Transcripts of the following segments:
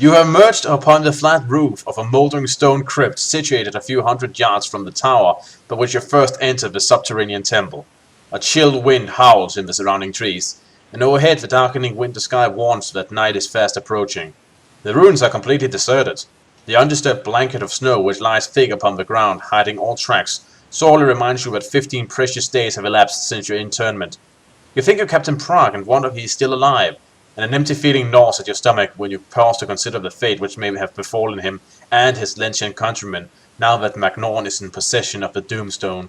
You have emerged upon the flat roof of a mouldering stone crypt situated a few hundred yards from the tower by which you first entered the subterranean temple. A chill wind howls in the surrounding trees, and overhead the darkening winter sky warns that night is fast approaching. The ruins are completely deserted. The undisturbed blanket of snow which lies thick upon the ground, hiding all tracks, sorely reminds you that 15 precious days have elapsed since your internment. You think of Captain Prague and wonder if he is still alive, and an empty feeling gnaws at your stomach when you pause to consider the fate which may have befallen him and his Lentian countrymen now that Magnorn is in possession of the Doomstone.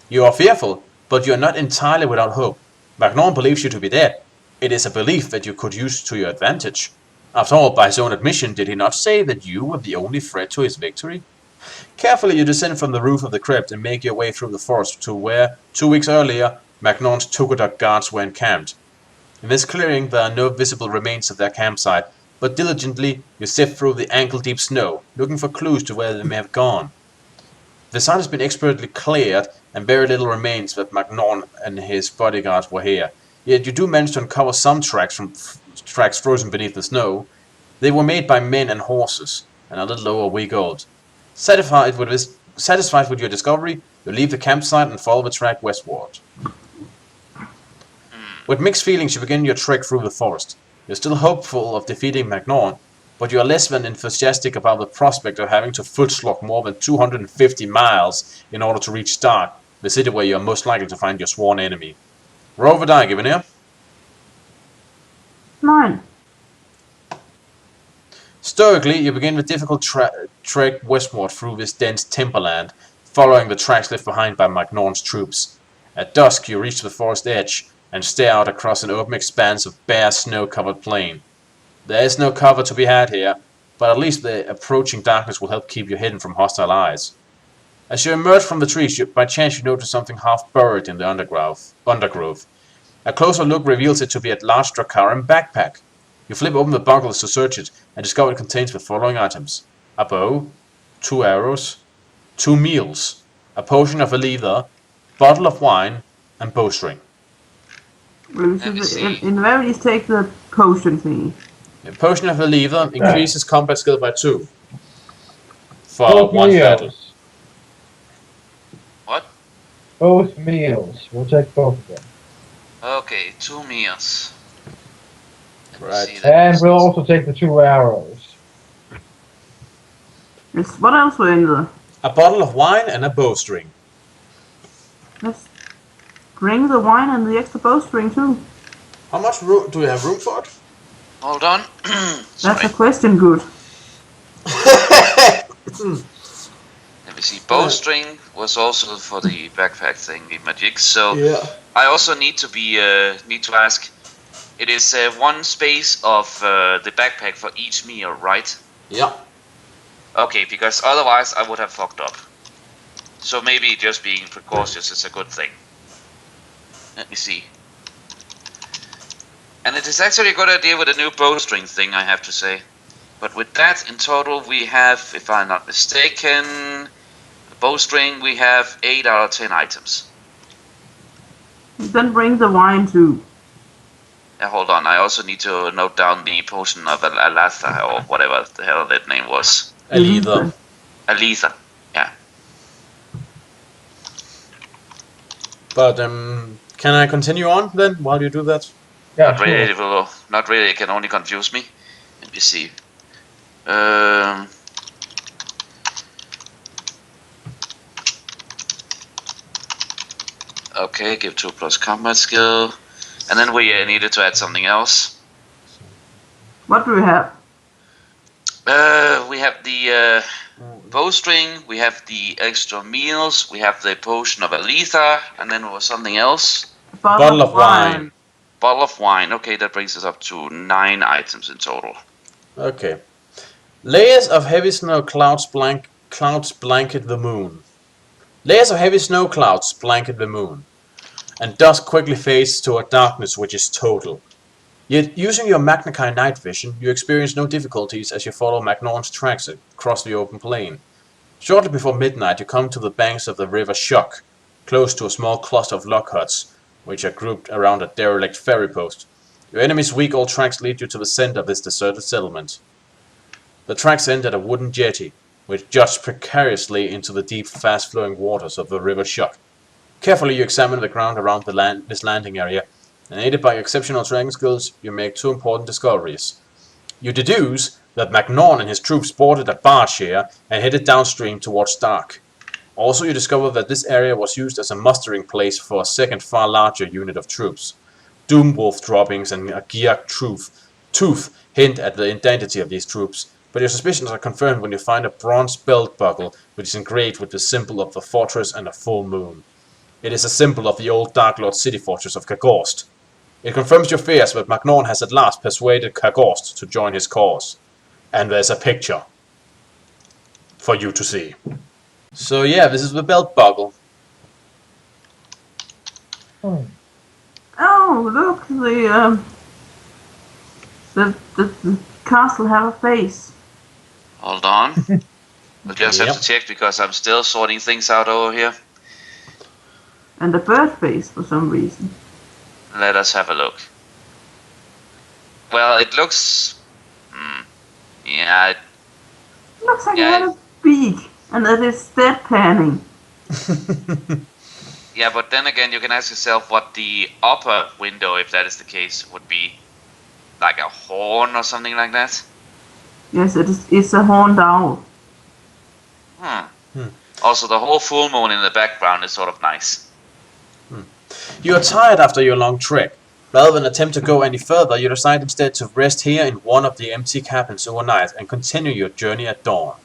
You are fearful, but you are not entirely without hope. Magnorn believes you to be dead. It is a belief that you could use to your advantage. After all, by his own admission, did he not say that you were the only threat to his victory? Carefully you descend from the roof of the crypt and make your way through the forest to where, 2 weeks earlier, Magnorn's Togodak guards were encamped. In this clearing there are no visible remains of their campsite, but diligently you sift through the ankle-deep snow, looking for clues to where they may have gone. The site has been expertly cleared, and very little remains that Magnorn and his bodyguards were here. Yet you do manage to uncover some tracks frozen beneath the snow. They were made by men and horses, and a little over a week old. Satisfied with your discovery, you leave the campsite and follow the track westward. With mixed feelings you begin your trek through the forest. You're still hopeful of defeating Magnorn, but you are less than enthusiastic about the prospect of having to foot-slog more than 250 miles in order to reach Stark, the city where you are most likely to find your sworn enemy. Roll the die, Givenir. 9. Stoically, you begin the difficult trek westward through this dense timberland, following the tracks left behind by Magnorn's troops. At dusk, you reach the forest edge and stare out across an open expanse of bare, snow-covered plain. There is no cover to be had here, but at least the approaching darkness will help keep you hidden from hostile eyes. As you emerge from the trees, by chance you notice something half buried in the undergrowth. A closer look reveals it to be a large Dracaran backpack. You flip open the buckles to search it, and discover it contains the following items: a bow, 2 arrows, 2 meals, a potion of Alether, bottle of wine, and bowstring. Invariably take the potion thingy. A potion of Alether increases combat skill by 2. For 1 battle. What? Both meals. We'll take both of them. Okay, 2 meals. Right. And we'll also take the 2 arrows. Yes, what else were in there? A bottle of wine and a bowstring. Let's bring the wine and the extra bowstring too. How much room do we have room for it? Hold on. That's a question, good. Let me see. Bowstring was also for the backpack thing, the magic. So Yeah. I also need to ask. It is 1 space of the backpack for each meal, right? Yeah. Okay, because otherwise I would have fucked up. So maybe just being precautious is a good thing. Let me see. And it is actually a good idea with a new bowstring thing, I have to say. But with that, in total, we have, if I'm not mistaken, the bowstring, we have 8 out of 10 items. Then bring the wine too. Hold on, I also need to note down the potion of Alether, or whatever the hell that name was. Alether. Alether, yeah. But can I continue on then while you do that? Yeah, Not really, not really, it can only confuse me. Let me see. Okay, give 2 plus combat skill. And then we needed to add something else. What do we have? We have the bowstring, we have the extra meals, we have the potion of Alether, and then there was something else. Bottle of wine. Bottle of wine. Okay, that brings us up to 9 items in total. Okay. Layers of heavy snow clouds blanket the moon. Layers of heavy snow clouds blanket the moon, and dusk quickly fades to a darkness which is total. Yet, using your Magnakai night vision, you experience no difficulties as you follow Magnorn's tracks across the open plain. Shortly before midnight, you come to the banks of the river Shock, close to a small cluster of log huts, which are grouped around a derelict ferry post. Your enemy's weak old tracks lead you to the center of this deserted settlement. The tracks end at a wooden jetty, which juts precariously into the deep, fast-flowing waters of the River Shuck. Carefully you examine the ground around this landing area, and aided by your exceptional tracking skills, you make two important discoveries. You deduce that Magnon and his troops boarded a barge here and headed downstream towards Stark. Also, you discover that this area was used as a mustering place for a second, far larger unit of troops. Doomwolf droppings and a Giak tooth hint at the identity of these troops, but your suspicions are confirmed when you find a bronze belt buckle which is engraved with the symbol of the fortress and a full moon. It is a symbol of the old Dark Lord city fortress of Kagorst. It confirms your fears that Magnon has at last persuaded Kagorst to join his cause. And there's a picture for you to see. So yeah, this is the belt buckle. Hmm. Oh, look, the castle have a face. Hold on. We'll just have to check because I'm still sorting things out over here. And a bird face for some reason. Let us have a look. Well, it looks... yeah, Looks like Yeah, it had a beak, and that is deadpanning. yeah, but then again, you can ask yourself what the upper window, if that is the case, would be. Like a horn or something like that? Yes, it's a horned owl. Also, the whole full moon in the background is sort of nice. You are tired after your long trek. Rather than attempt to go any further, you decide instead to rest here in one of the empty cabins overnight and continue your journey at dawn.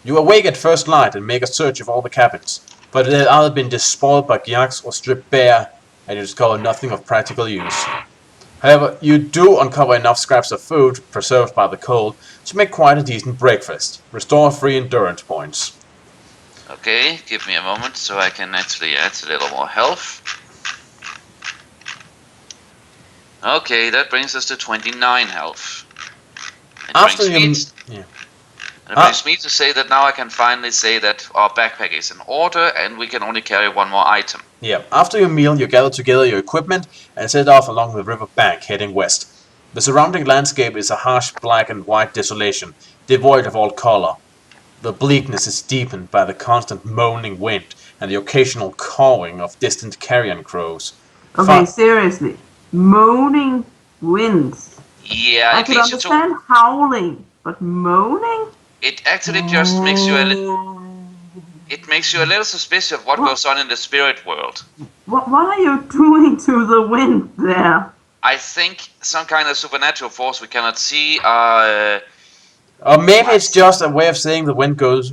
You awake at first light and make a search of all the cabins, but they have either been despoiled by Giaks or stripped bare, and you discover nothing of practical use. However, you do uncover enough scraps of food, preserved by the cold, to make quite a decent breakfast. Restore 3 endurance points. Okay, give me a moment so I can actually add a little more health. Okay, that brings us to 29 health. After you... It brings me to say that now I can finally say that our backpack is in order and we can only carry one more item. Yeah, after your meal, you gather together your equipment and set off along the river bank, heading west. The surrounding landscape is a harsh black and white desolation, devoid of all color. The bleakness is deepened by the constant moaning wind and the occasional cawing of distant carrion crows. Okay, seriously. Moaning winds. Yeah, I it can leads you to... understand howling, but moaning? It actually just makes you it makes you a little suspicious of what goes on in the spirit world. What are you doing to the wind there? I think some kind of supernatural force we cannot see. Or maybe it's just a way of saying the wind goes...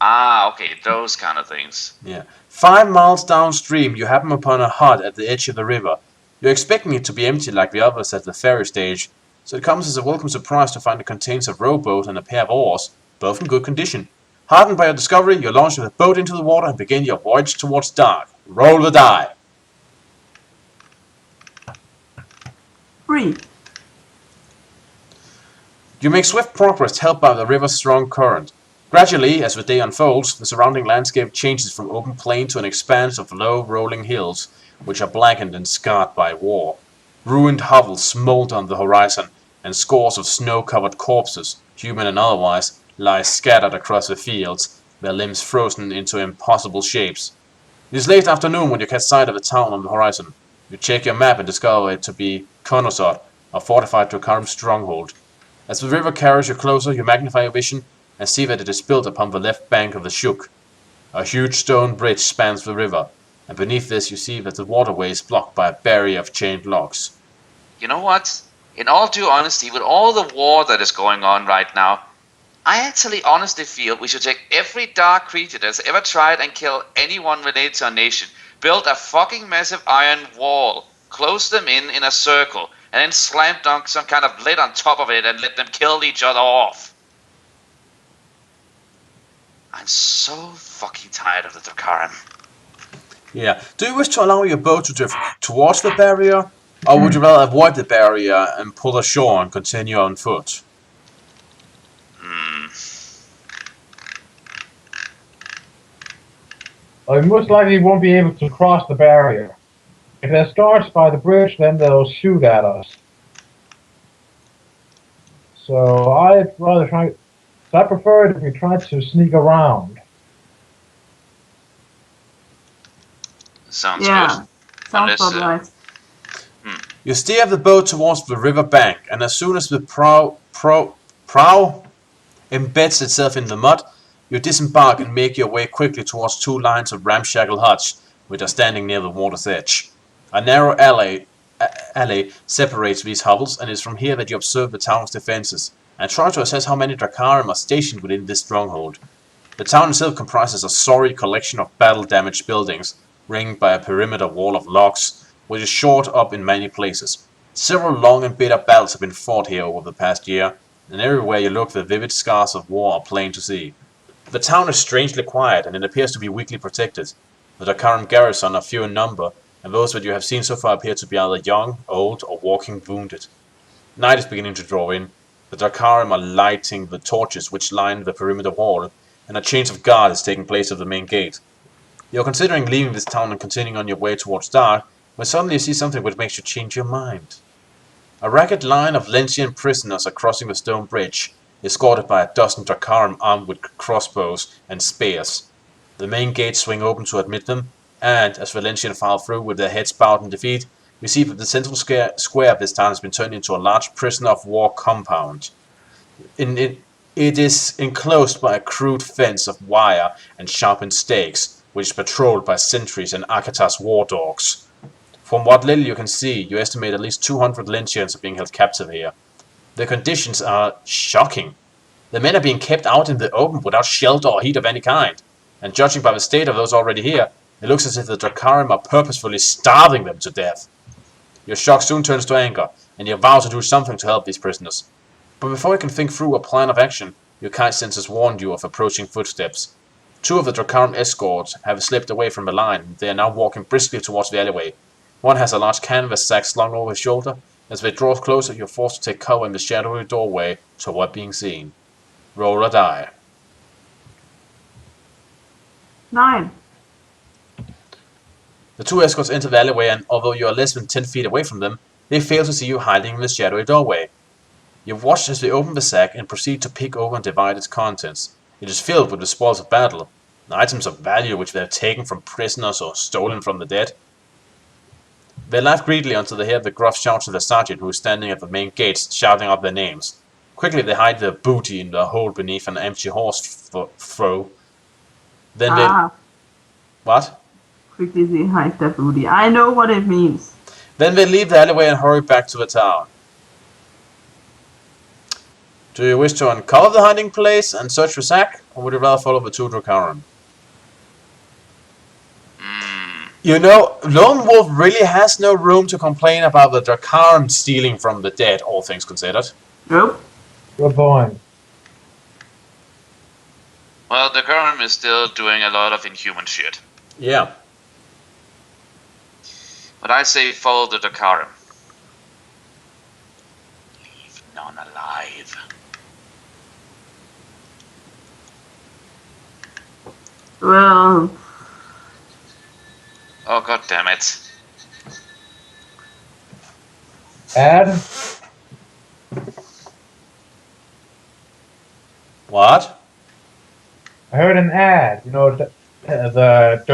Okay, those kind of things. Yeah. 5 miles downstream, you happen upon a hut at the edge of the river. You're expecting it to be empty like the others at the ferry stage, so it comes as a welcome surprise to find it contains a rowboat and a pair of oars, both in good condition. Heartened by your discovery, you launch the boat into the water and begin your voyage towards Dark. Roll the die. 3. You make swift progress, helped by the river's strong current. Gradually, as the day unfolds, the surrounding landscape changes from open plain to an expanse of low, rolling hills, which are blackened and scarred by war. Ruined hovels smolder on the horizon, and scores of snow-covered corpses, human and otherwise, lie scattered across the fields, their limbs frozen into impossible shapes. It is late afternoon when you catch sight of a town on the horizon. You check your map and discover it to be Konosot, a fortified Drukhari stronghold. As the river carries you closer, you magnify your vision and see that it is built upon the left bank of the Shuk. A huge stone bridge spans the river, and beneath this you see that the waterway is blocked by a barrier of chained logs. You know what? In all due honesty, with all the war that is going on right now, I actually honestly feel we should take every dark creature that's ever tried and killed anyone related to our nation, build a fucking massive iron wall, close them in a circle, and then slam dunk some kind of lid on top of it and let them kill each other off. I'm so fucking tired of the Drukhari. Yeah. Do you wish to allow your boat to drift towards the barrier, or would you rather avoid the barrier and pull ashore and continue on foot? I most likely won't be able to cross the barrier. If they start by the bridge, then they'll shoot at us. So I'd rather try. So I prefer it if we try to sneak around. Sounds Yeah. good. Sounds Unless, about right. You steer the boat towards the river bank, and as soon as the prow embeds itself in the mud, you disembark and make your way quickly towards two lines of ramshackle huts, which are standing near the water's edge. A narrow alley separates these hovels, and it is from here that you observe the town's defenses, and try to assess how many Dracarim are stationed within this stronghold. The town itself comprises a sorry collection of battle-damaged buildings, ringed by a perimeter wall of logs, which is shored up in many places. Several long and bitter battles have been fought here over the past year, and everywhere you look the vivid scars of war are plain to see. The town is strangely quiet, and it appears to be weakly protected. The Dracarim garrison are few in number, and those that you have seen so far appear to be either young, old, or walking wounded. Night is beginning to draw in. The Dracarim are lighting the torches which line the perimeter wall, and a change of guard is taking place at the main gate. You are considering leaving this town and continuing on your way towards dark, when suddenly you see something which makes you change your mind. A ragged line of Lentian prisoners are crossing the stone bridge, escorted by a dozen Dracarim armed with crossbows and spears. The main gates swing open to admit them, and as the Lentian file through with their heads bowed in defeat, we see that the central square of this town has been turned into a large prisoner of war compound. It is enclosed by a crude fence of wire and sharpened stakes, which is patrolled by sentries and Akatas war dogs. From what little you can see, you estimate at least 200 Lentians are being held captive here. The conditions are shocking. The men are being kept out in the open without shelter or heat of any kind, and judging by the state of those already here, it looks as if the Dracarim are purposefully starving them to death. Your shock soon turns to anger, and you vow to do something to help these prisoners. But before you can think through a plan of action, your kite senses warned you of approaching footsteps. Two of the Dracarim escorts have slipped away from the line, and they are now walking briskly towards the alleyway. One has a large canvas sack slung over his shoulder. As they draw closer, you're forced to take cover in the shadowy doorway to avoid being seen. Roll a die. 9. The two escorts enter the alleyway, and although you are less than 10 feet away from them, they fail to see you hiding in the shadowy doorway. You watch as they open the sack and proceed to pick over and divide its contents. It is filled with the spoils of battle, items of value which they have taken from prisoners or stolen from the dead. They laugh greedily until they hear the gruff shouts of the sergeant who is standing at the main gates, shouting out their names. Quickly they hide their booty in the hole beneath an empty horse throw. Then they... What? Quickly they hide their booty. I know what it means. Then they leave the alleyway and hurry back to the town. Do you wish to uncover the hiding place and search for sack, or would you rather follow the two Dracarim? You know, Lone Wolf really has no room to complain about the Dracarim stealing from the dead, all things considered. Nope. Good point. Well, the Dracarim is still doing a lot of inhuman shit. Yeah. But I say follow the Dracarim. Leave none alive. Well, Oh, god damn it. Ad? What? I heard an ad. You know, the I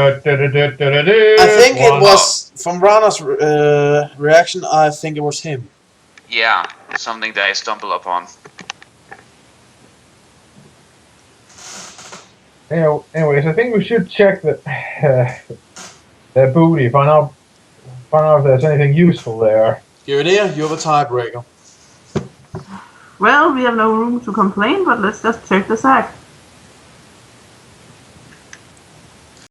think it was, from Rana's reaction, I think it was him. Yeah, something that I stumble upon. Anyways, I think we should check their booty, find out if there's anything useful there. You're there, you're the tiebreaker. well, we have no room to complain, but let's just check the sack.